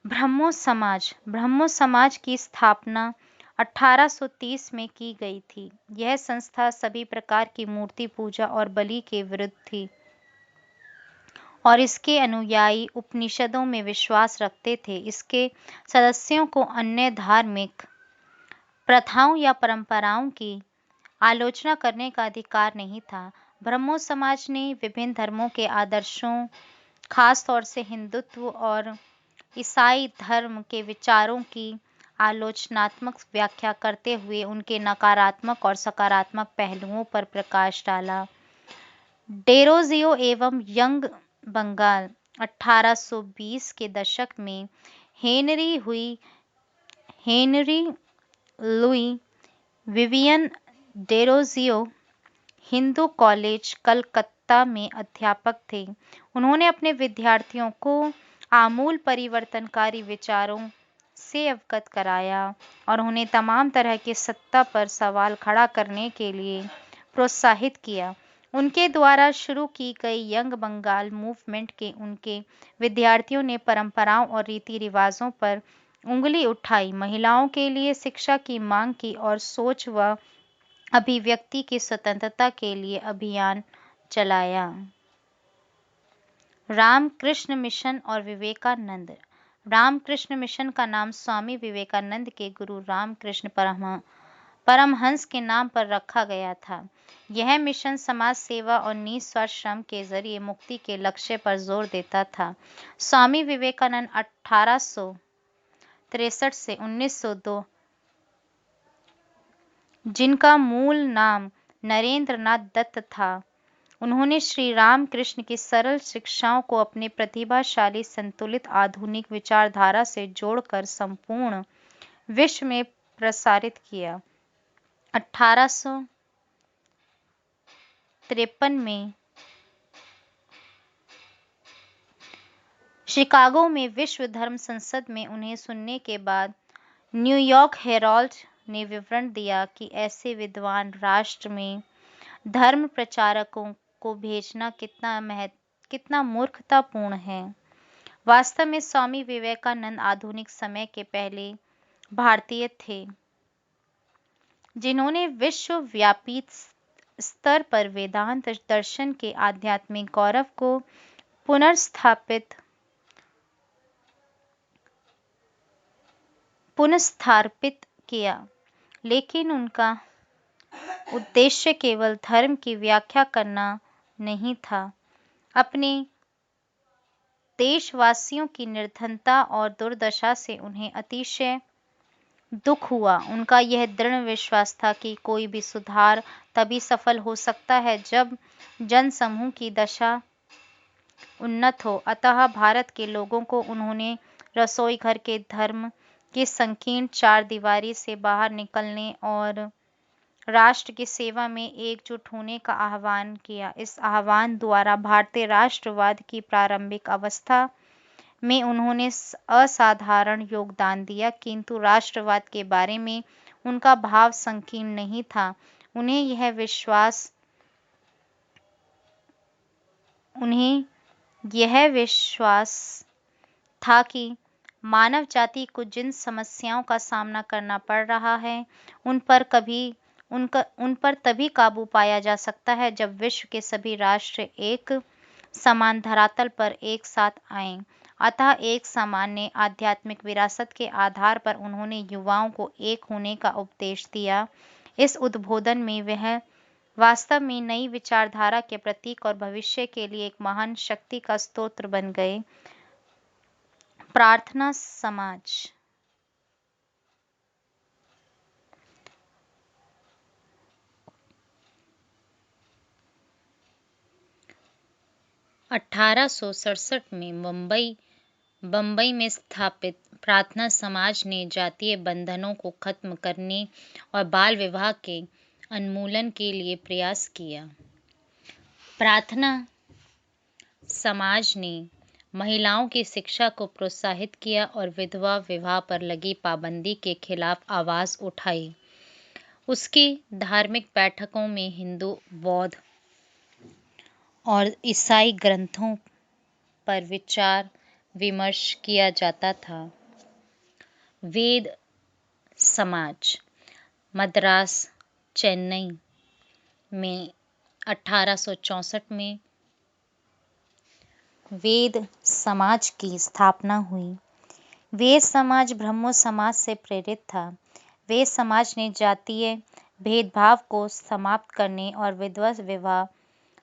S1: ब्रह्मो समाज की स्थापना 1830 में की गई थी। यह संस्था सभी प्रकार की मूर्ति पूजा और बलि के विरुद्ध थी और इसके अनुयायी उपनिषदों में विश्वास रखते थे। इसके सदस्यों को अन्य धार्मिक प्रथाओं या परंपराओं की आलोचना करने का अधिकार नहीं था। ब्रह्मो समाज ने विभिन्न धर्मों के आदर्शों, खास तौर से हिंदुत्व और ईसाई धर्म के विचारों की आलोचनात्मक व्याख्या करते हुए उनके नकारात्मक और सकारात्मक पहलुओं पर प्रकाश डाला। डेरोजियो एवं यंग बंगाल 1820 के दशक में Henry Louis Vivian Derozio Hindu college Calcutta में अध्यापक थे। उन्होंने अपने विद्यार्थियों को आमूल परिवर्तनकारी विचारों से अवगत कराया और उन्हें तमाम तरह के सत्ता पर सवाल खड़ा करने के लिए प्रोत्साहित किया। उनके द्वारा शुरू की गई यंग बंगाल मूवमेंट के उनके विद्यार्थियों ने परंपराओं और रीति रिवाजों पर उंगली उठाई, महिलाओं के लिए शिक्षा की मांग की और सोच व अभिव्यक्ति की स्वतंत्रता के लिए अभियान चलाया। रामकृष्ण मिशन और विवेकानंद। रामकृष्ण मिशन का नाम स्वामी विवेकानंद के गुरु रामकृष्ण परमहंस के नाम पर रखा गया था। यह मिशन समाज सेवा और निस्वार्थ श्रम के जरिए मुक्ति के लक्ष्य पर जोर देता था। स्वामी विवेकानंद 1863 से 1902, जिनका मूल नाम नरेंद्र नाथ दत्त था, उन्होंने श्री रामकृष्ण की सरल शिक्षाओं को अपने प्रतिभाशाली संतुलित आधुनिक विचारधारा से जोड़कर संपूर्ण विश्व में प्रसारित किया। 1853 में शिकागो में विश्व धर्म संसद में उन्हें सुनने के बाद न्यूयॉर्क हेराल्ड ने विवरण दिया कि ऐसे विद्वान राष्ट्र में धर्म प्रचारकों को भेजना कितना मूर्खतापूर्ण है। वास्तव में स्वामी विवेकानंद आधुनिक समय के पहले भारतीय थे जिन्होंने विश्वव्यापी स्तर पर वेदांत दर्शन के आध्यात्मिक गौरव को पुनर्स्थापित किया, लेकिन उनका उद्देश्य केवल धर्म की व्याख्या करना नहीं था। अपने देशवासियों की निर्धनता और दुर्दशा से उन्हें अतिशय दुख हुआ। उनका यह दृढ़ विश्वास था कि कोई भी सुधार तभी सफल हो सकता है जब जनसमूह की दशा उन्नत हो। अतः भारत के लोगों को उन्होंने रसोई घर के धर्म की संकीर्ण चार दीवारी से बाहर निकलने और राष्ट्र की सेवा में एकजुट होने का आह्वान किया। इस आह्वान द्वारा भारतीय राष्ट्रवाद की प्रारंभिक अवस्था में उन्होंने असाधारण योगदान दिया, किंतु राष्ट्रवाद के बारे में उनका भाव संकीर्ण नहीं था। उन्हें यह विश्वास था कि मानव जाति को जिन समस्याओं का सामना करना पड़ रहा है उन पर तभी काबू पाया जा सकता है जब विश्व के सभी राष्ट्र एक समान धरातल पर एक साथ आएं। अतः एक सामान्य आध्यात्मिक विरासत के आधार पर उन्होंने युवाओं को एक होने का उपदेश दिया। इस उद्बोधन में वह वास्तव में नई विचारधारा के प्रतीक और भविष्य के लिए एक महान शक्ति का स्रोत बन गए। प्रार्थना समाज। 1867 में बम्बई में स्थापित प्रार्थना समाज ने जातीय बंधनों को खत्म करने और बाल विवाह के उन्मूलन के लिए प्रयास किया। प्रार्थना समाज ने महिलाओं की शिक्षा को प्रोत्साहित किया और विधवा विवाह पर लगी पाबंदी के खिलाफ आवाज उठाई। उसकी धार्मिक बैठकों में हिंदू, बौद्ध और ईसाई ग्रंथों पर विचार विमर्श किया जाता था। वेद समाज मद्रास, चेन्नई में 1864 में वेद समाज की स्थापना हुई। वेद समाज ब्रह्मो समाज से प्रेरित था। वेद समाज ने जातीय भेदभाव को समाप्त करने और विधवा विवाह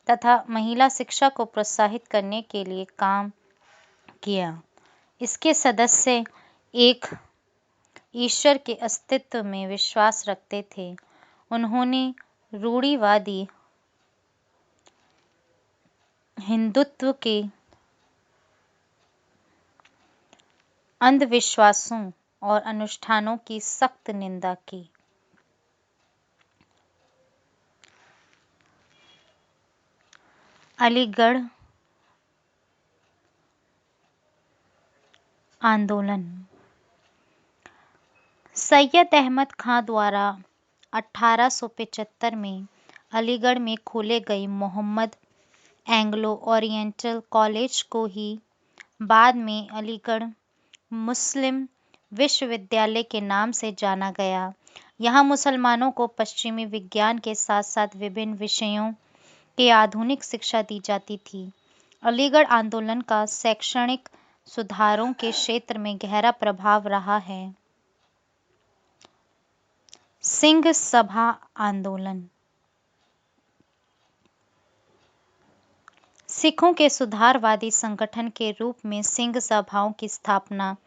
S1: तथा महिला शिक्षा को प्रोत्साहित करने के लिए काम किया। इसके सदस्य एक ईश्वर के अस्तित्व में विश्वास रखते थे। उन्होंने रूढ़िवादी हिंदुत्व के अंधविश्वासों और अनुष्ठानों की सख्त निंदा की। अलीगढ़ आंदोलन सैयद अहमद खां द्वारा 1875 में अलीगढ़ में खोले गए मोहम्मद एंग्लो ओरिएंटल कॉलेज को ही बाद में अलीगढ़ मुस्लिम विश्वविद्यालय के नाम से जाना गया। यहाँ मुसलमानों को पश्चिमी विज्ञान के साथ साथ विभिन्न विषयों की आधुनिक शिक्षा दी जाती थी। अलीगढ़ आंदोलन का शैक्षणिक सुधारों के क्षेत्र में गहरा प्रभाव रहा है। सिंह सभा आंदोलन सिखों के सुधारवादी संगठन के रूप में सिंह सभाओं की स्थापना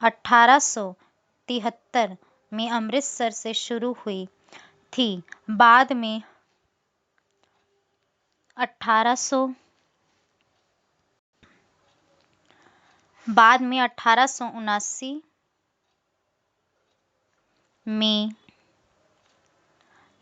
S1: 1873 में अमृतसर से शुरू हुई थी। बाद में 1879 में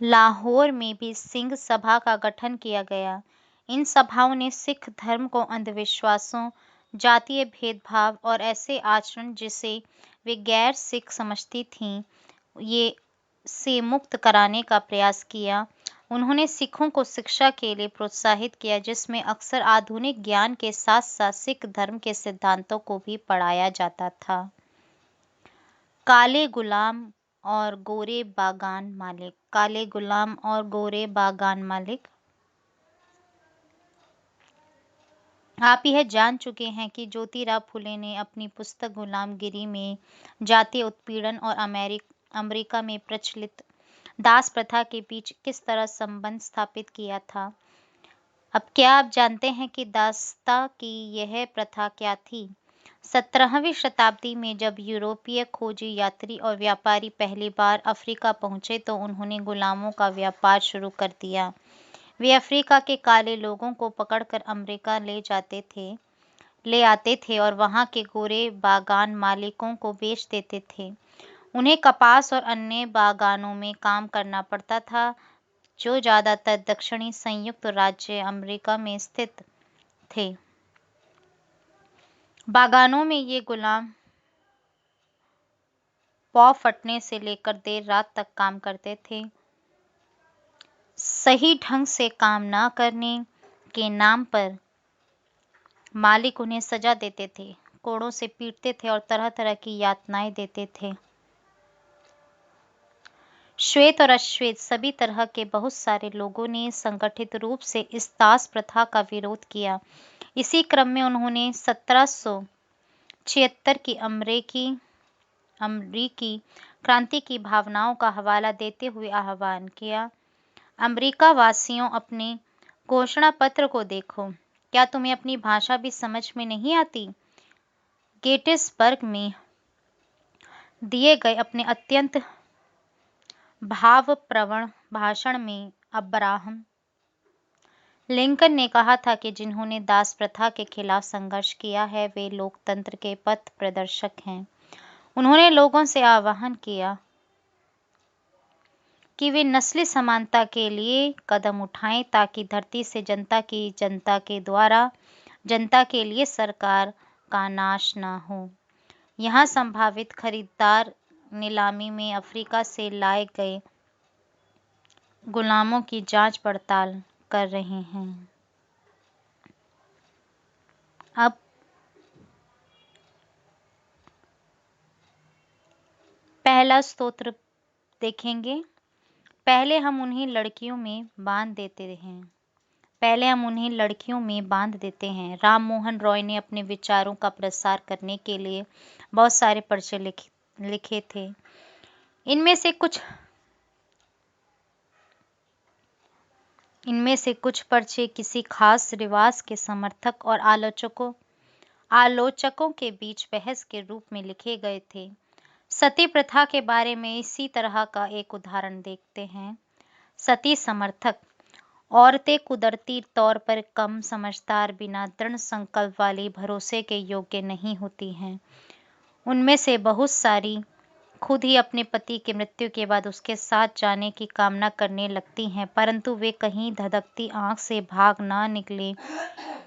S1: लाहौर में भी सिंह सभा का गठन किया गया। इन सभाओं ने सिख धर्म को अंधविश्वासों, जातीय भेदभाव और ऐसे आचरण जिसे वे गैर सिख समझती थीं, ये से मुक्त कराने का प्रयास किया। उन्होंने सिखों को शिक्षा के लिए प्रोत्साहित किया, जिसमें अक्सर आधुनिक ज्ञान के साथ साथ सिख धर्म के सिद्धांतों को भी पढ़ाया जाता था। काले गुलाम और गोरे बागान मालिक काले गुलाम और गोरे बागान मालिक आप यह जान चुके हैं कि ज्योतिराव फुले ने अपनी पुस्तक गुलामगिरी में जातीय उत्पीड़न और अमेरिका में प्रचलित दास प्रथा के बीच किस तरह संबंध स्थापित किया था। अब क्या आप जानते हैं कि दासता की यह प्रथा क्या थी? 17वीं शताब्दी में जब यूरोपीय खोजी यात्री और व्यापारी पहली बार अफ्रीका पहुंचे तो उन्होंने गुलामों का व्यापार शुरू कर दिया। वे अफ्रीका के काले लोगों को पकड़कर अमेरिका ले आते थे और वहां के गोरे बागान मालिकों को बेच देते थे। उन्हें कपास और अन्य बागानों में काम करना पड़ता था, जो ज्यादातर दक्षिणी संयुक्त राज्य अमेरिका में स्थित थे। बागानों में ये गुलाम पौ फटने से लेकर देर रात तक काम करते थे। सही ढंग से काम न करने के नाम पर मालिक उन्हें सजा देते थे, कोड़ों से पीटते थे और तरह तरह की यातनाएं देते थे। श्वेत और अश्वेत सभी तरह के बहुत सारे लोगों ने संगठित रूप से इस दास प्रथा का विरोध किया। इसी क्रम में उन्होंने 1776 की अमरीकी क्रांति की भावनाओं का हवाला देते हुए आह्वान किया, अमेरिका वासियों, अपने घोषणा पत्र को देखो, क्या तुम्हें अपनी भाषा भी समझ में नहीं आती? गेटिसबर्ग में दिए गए अपने अत्यंत भावप्रवण भाषण में अब्राहम लिंकन ने कहा था कि जिन्होंने दास प्रथा के खिलाफ संघर्ष किया है वे लोकतंत्र के पथ प्रदर्शक हैं। उन्होंने लोगों से आह्वान किया कि वे नस्ली समानता के लिए कदम उठाएं ताकि धरती से जनता के द्वारा जनता के लिए सरकार का नाश न हो। यहाँ संभावित खरीदार नीलामी में अफ्रीका से लाए गए गुलामों की जांच पड़ताल कर रहे हैं। अब पहला स्तोत्र देखेंगे। पहले हम उन्हें लड़कियों में बांध देते हैं। राम मोहन रॉय ने अपने विचारों का प्रसार करने के लिए बहुत सारे पर्चे लिखे थे। इनमें से कुछ पर्चे किसी खास रिवाज के समर्थक और आलोचकों के बीच बहस के रूप में लिखे गए थे। सती प्रथा के बारे में इसी तरह का एक उदाहरण देखते हैं। सती समर्थक औरतें कुदरती तौर पर कम समझदार, बिना दृढ़ संकल्प वाली, भरोसे के योग्य नहीं होती हैं। उनमें से बहुत सारी खुद ही अपने पति की मृत्यु के बाद उसके साथ जाने की कामना करने लगती हैं, परंतु वे कहीं धधकती आंख से भाग ना निकले,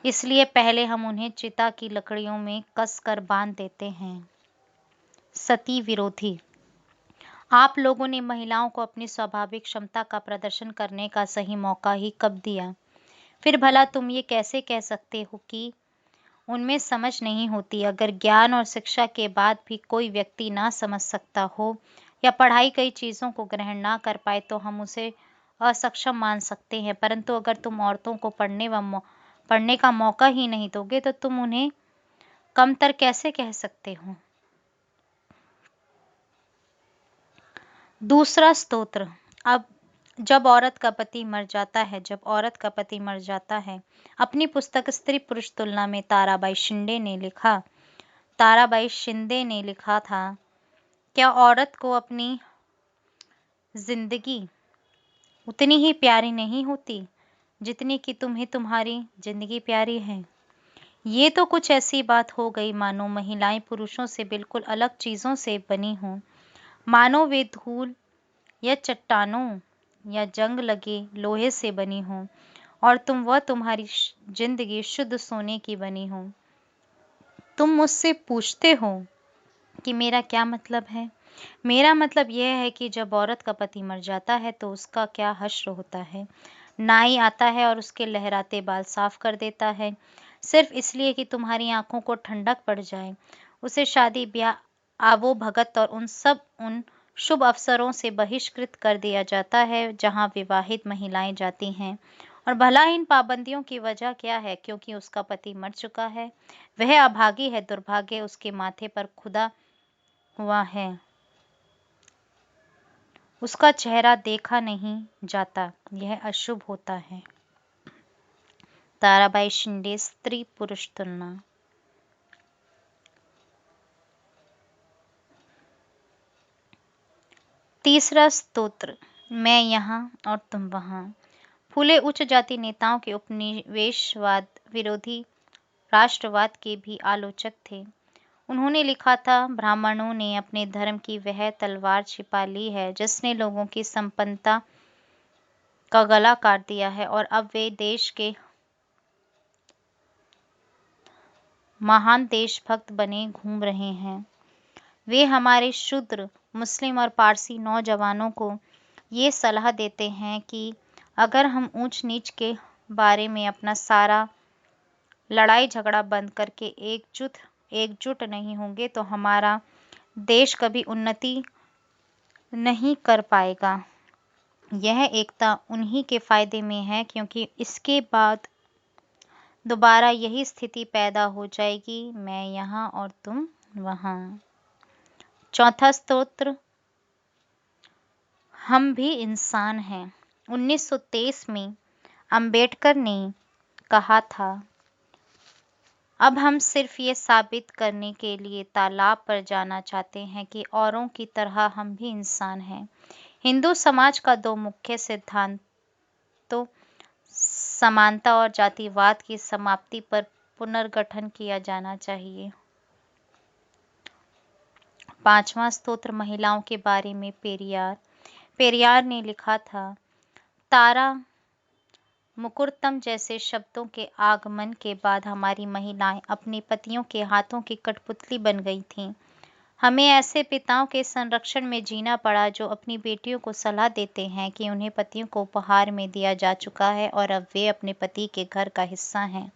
S1: इसलिए पहले हम उन्हें चिता की लकड़ियों में कस कर बांध देते हैं। सती विरोधी। आप लोगों ने महिलाओं को अपनी स्वाभाविक क्षमता का प्रदर्शन करने का सही मौका ही कब दिया? फिर भला तुम ये कैसे कह सकते हो कि उनमें समझ नहीं होती? अगर ज्ञान और शिक्षा के बाद भी कोई व्यक्ति ना समझ सकता हो या पढ़ाई कई चीजों को ग्रहण ना कर पाए तो हम उसे असक्षम मान सकते हैं, परंतु अगर तुम औरतों को पढ़ने का मौका ही नहीं दोगे तो तुम उन्हें कमतर कैसे कह सकते हो? दूसरा स्तोत्र। अब जब औरत का पति मर जाता है, अपनी पुस्तक स्त्री पुरुष तुलना में ताराबाई शिंदे ने लिखा था, क्या औरत को अपनी जिंदगी उतनी ही प्यारी नहीं होती जितनी कि तुम्हें तुम्हारी जिंदगी प्यारी है? ये तो कुछ ऐसी बात हो गई मानो महिलाएं पुरुषों से बिल्कुल अलग चीजों से बनी हों, मानो वे धूल या चट्टानों या जंग लगे लोहे से बनी हों और तुम्हारी जिंदगी शुद्ध सोने की बनी हो। तुम मुझसे पूछते हो कि मेरा क्या मतलब है? मेरा मतलब यह है कि जब औरत का पति मर जाता है तो उसका क्या हश्र होता है। नाई आता है और उसके लहराते बाल साफ कर देता है, सिर्फ इसलिए कि तुम्हारी आंखों को ठंडक पड़ जाए। उसे शादी ब्याह, आवो भगत और उन शुभ अवसरों से बहिष्कृत कर दिया जाता है जहां विवाहित महिलाएं जाती हैं। और भला इन पाबंदियों की वजह क्या है? क्योंकि उसका पति मर चुका है, वह अभागी है, दुर्भाग्य उसके माथे पर खुदा हुआ है, उसका चेहरा देखा नहीं जाता, यह अशुभ होता है। ताराबाई शिंदे, स्त्री पुरुष तुलना। तीसरा स्तोत्र। मैं यहाँ और तुम वहाँ। फूले उच्च जाति नेताओं के उपनिवेशवाद विरोधी राष्ट्रवाद के भी आलोचक थे। उन्होंने लिखा था, ब्राह्मणों ने अपने धर्म की वह तलवार छिपा ली है जिसने लोगों की संपन्नता का गला काट दिया है और अब वे देश के महान देशभक्त बने घूम रहे हैं। वे हमारे शूद्र, मुस्लिम और पारसी नौजवानों को ये सलाह देते हैं कि अगर हम ऊंच नीच के बारे में अपना सारा लड़ाई झगड़ा बंद करके एकजुट नहीं होंगे तो हमारा देश कभी उन्नति नहीं कर पाएगा। यह एकता उन्हीं के फायदे में है क्योंकि इसके बाद दोबारा यही स्थिति पैदा हो जाएगी, मैं यहाँ और तुम वहाँ। चौथा स्तोत्र। हम भी इंसान हैं। 1923 में अंबेडकर ने कहा था, अब हम सिर्फ ये साबित करने के लिए तालाब पर जाना चाहते हैं कि औरों की तरह हम भी इंसान हैं। हिंदू समाज का दो मुख्य सिद्धांतों, समानता और जातिवाद की समाप्ति पर पुनर्गठन किया जाना चाहिए। पांचवा स्तोत्र। महिलाओं के बारे में पेरियार ने लिखा था, तारा मुकुरतम जैसे शब्दों के आगमन के बाद हमारी महिलाएं अपने पतियों के हाथों की कठपुतली बन गई थीं। हमें ऐसे पिताओं के संरक्षण में जीना पड़ा जो अपनी बेटियों को सलाह देते हैं कि उन्हें पतियों को उपहार में दिया जा चुका है और अब वे अपने पति के घर का हिस्सा हैं।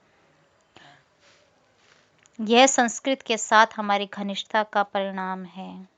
S1: यह संस्कृत के साथ हमारी घनिष्ठता का परिणाम है।